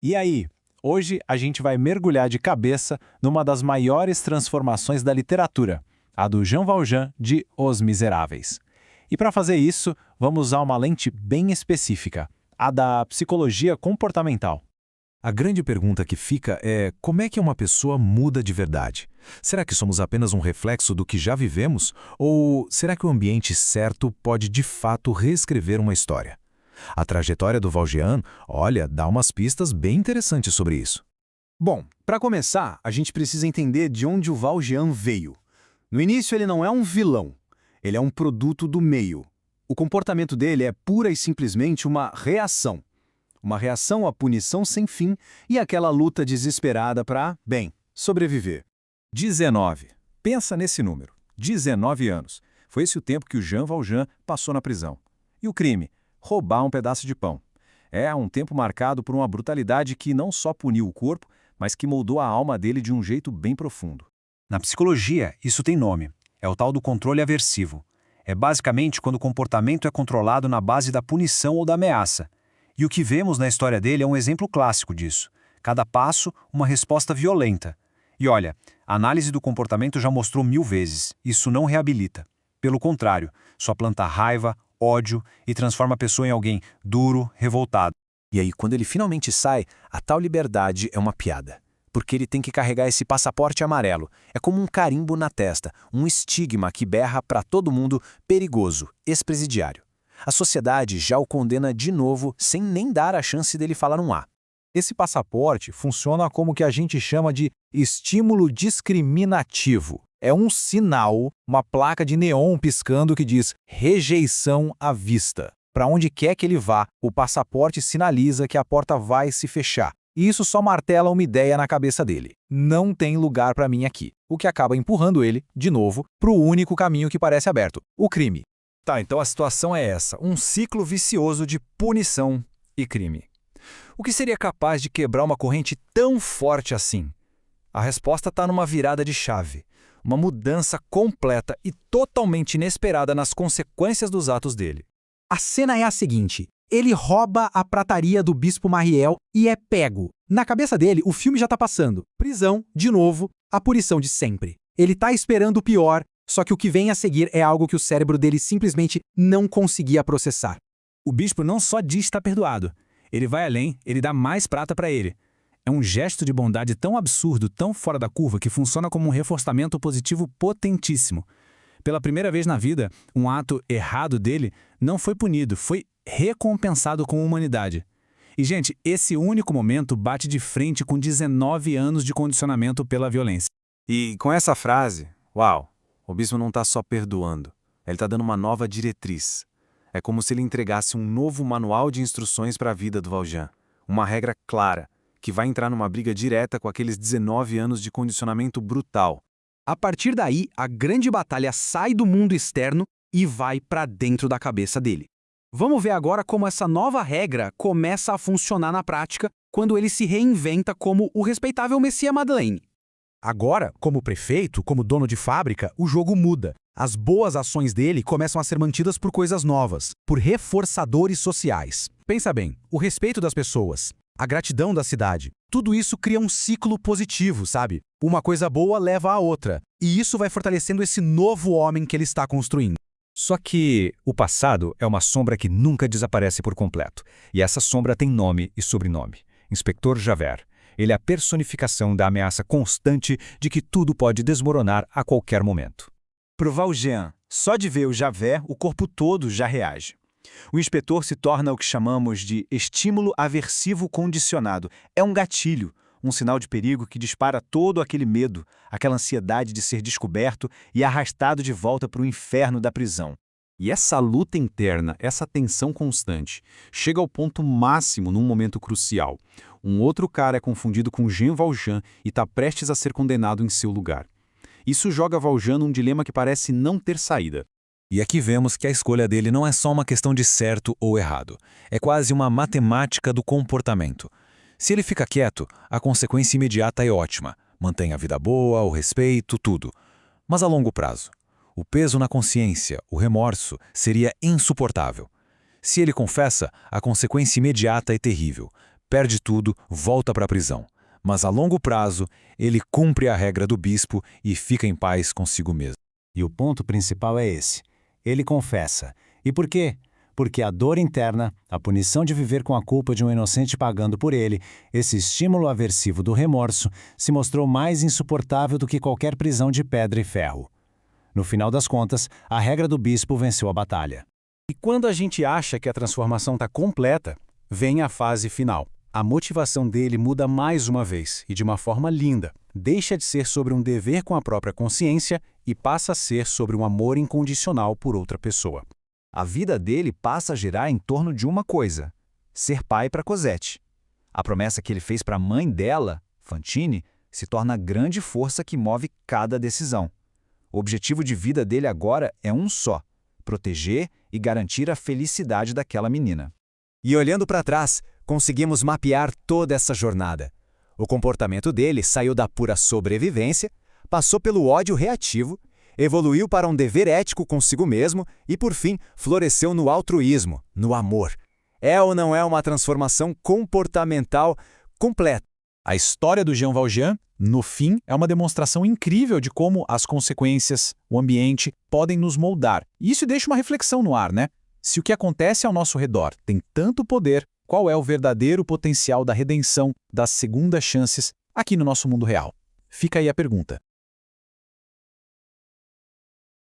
E aí, hoje a gente vai mergulhar de cabeça numa das maiores transformações da literatura, a do Jean Valjean de Os Miseráveis. E para fazer isso, vamos usar uma lente bem específica, a da psicologia comportamental. A grande pergunta que fica é como é que uma pessoa muda de verdade? Será que somos apenas um reflexo do que já vivemos? Ou será que o ambiente certo pode de fato reescrever uma história? A trajetória do Valjean, olha, dá umas pistas bem interessantes sobre isso. Bom, para começar, a gente precisa entender de onde o Valjean veio. No início, ele não é um vilão. Ele é um produto do meio. O comportamento dele é pura e simplesmente uma reação. Uma reação à punição sem fim e àquela luta desesperada para, bem, sobreviver. 19. Pensa nesse número. 19 anos. Foi esse o tempo que o Jean Valjean passou na prisão. E o crime? Roubar um pedaço de pão. É um tempo marcado por uma brutalidade que não só puniu o corpo, mas que moldou a alma dele de um jeito bem profundo. Na psicologia, isso tem nome. É o tal do controle aversivo. É basicamente quando o comportamento é controlado na base da punição ou da ameaça. E o que vemos na história dele é um exemplo clássico disso. Cada passo, uma resposta violenta. E olha, a análise do comportamento já mostrou 1000 vezes. Isso não reabilita. Pelo contrário, só planta raiva, ódio e transforma a pessoa em alguém duro, revoltado. E aí, quando ele finalmente sai, a tal liberdade é uma piada. Porque ele tem que carregar esse passaporte amarelo. É como um carimbo na testa, um estigma que berra para todo mundo perigoso, ex-presidiário. A sociedade já o condena de novo, sem nem dar a chance dele falar um A. Esse passaporte funciona como o que a gente chama de estímulo discriminativo. É um sinal, uma placa de neon piscando que diz rejeição à vista. Para onde quer que ele vá, o passaporte sinaliza que a porta vai se fechar. E isso só martela uma ideia na cabeça dele. Não tem lugar para mim aqui. O que acaba empurrando ele, de novo, para o único caminho que parece aberto, o crime. Tá, então a situação é essa, um ciclo vicioso de punição e crime. O que seria capaz de quebrar uma corrente tão forte assim? A resposta está numa virada de chave, uma mudança completa e totalmente inesperada nas consequências dos atos dele. A cena é a seguinte: ele rouba a prataria do Bispo Mariel e é pego. Na cabeça dele, o filme já tá passando. Prisão, de novo, a punição de sempre. Ele tá esperando o pior, só que o que vem a seguir é algo que o cérebro dele simplesmente não conseguia processar. O bispo não só diz que está perdoado. Ele vai além, ele dá mais prata para ele. É um gesto de bondade tão absurdo, tão fora da curva, que funciona como um reforçamento positivo potentíssimo. Pela primeira vez na vida, um ato errado dele não foi punido, foi recompensado com humanidade. E, gente, esse único momento bate de frente com 19 anos de condicionamento pela violência. E com essa frase, uau, o bispo não está só perdoando, ele está dando uma nova diretriz. É como se ele entregasse um novo manual de instruções para a vida do Valjean. Uma regra clara, que vai entrar numa briga direta com aqueles 19 anos de condicionamento brutal. A partir daí, a grande batalha sai do mundo externo e vai para dentro da cabeça dele. Vamos ver agora como essa nova regra começa a funcionar na prática quando ele se reinventa como o respeitável Messias Madeleine. Agora, como prefeito, como dono de fábrica, o jogo muda. As boas ações dele começam a ser mantidas por coisas novas, por reforçadores sociais. Pensa bem, o respeito das pessoas, a gratidão da cidade, tudo isso cria um ciclo positivo, sabe? Uma coisa boa leva a outra, e isso vai fortalecendo esse novo homem que ele está construindo. Só que o passado é uma sombra que nunca desaparece por completo. E essa sombra tem nome e sobrenome. Inspetor Javert. Ele é a personificação da ameaça constante de que tudo pode desmoronar a qualquer momento. Pro Valjean, só de ver o Javert, o corpo todo já reage. O inspetor se torna o que chamamos de estímulo aversivo condicionado. É um gatilho, um sinal de perigo que dispara todo aquele medo, aquela ansiedade de ser descoberto e arrastado de volta para o inferno da prisão. E essa luta interna, essa tensão constante, chega ao ponto máximo num momento crucial. Um outro cara é confundido com Jean Valjean e está prestes a ser condenado em seu lugar. Isso joga Valjean num dilema que parece não ter saída. E aqui vemos que a escolha dele não é só uma questão de certo ou errado. É quase uma matemática do comportamento. Se ele fica quieto, a consequência imediata é ótima. Mantém a vida boa, o respeito, tudo. Mas a longo prazo, o peso na consciência, o remorso, seria insuportável. Se ele confessa, a consequência imediata é terrível. perde tudo, volta para a prisão. Mas a longo prazo, ele cumpre a regra do bispo e fica em paz consigo mesmo. E o ponto principal é esse. Ele confessa. E por quê? Porque a dor interna, a punição de viver com a culpa de um inocente pagando por ele, esse estímulo aversivo do remorso, se mostrou mais insuportável do que qualquer prisão de pedra e ferro. No final das contas, a regra do bispo venceu a batalha. E quando a gente acha que a transformação está completa, vem a fase final. A motivação dele muda mais uma vez, e de uma forma linda. Deixa de ser sobre um dever com a própria consciência e passa a ser sobre um amor incondicional por outra pessoa. A vida dele passa a girar em torno de uma coisa: ser pai para Cosette. A promessa que ele fez para a mãe dela, Fantine, se torna a grande força que move cada decisão. O objetivo de vida dele agora é um só: proteger e garantir a felicidade daquela menina. E olhando para trás, conseguimos mapear toda essa jornada. O comportamento dele saiu da pura sobrevivência, passou pelo ódio reativo, evoluiu para um dever ético consigo mesmo e, por fim, floresceu no altruísmo, no amor. É ou não é uma transformação comportamental completa? A história do Jean Valjean, no fim, é uma demonstração incrível de como as consequências, o ambiente, podem nos moldar. E isso deixa uma reflexão no ar, né? Se o que acontece ao nosso redor tem tanto poder, qual é o verdadeiro potencial da redenção, das segundas chances, aqui no nosso mundo real? Fica aí a pergunta.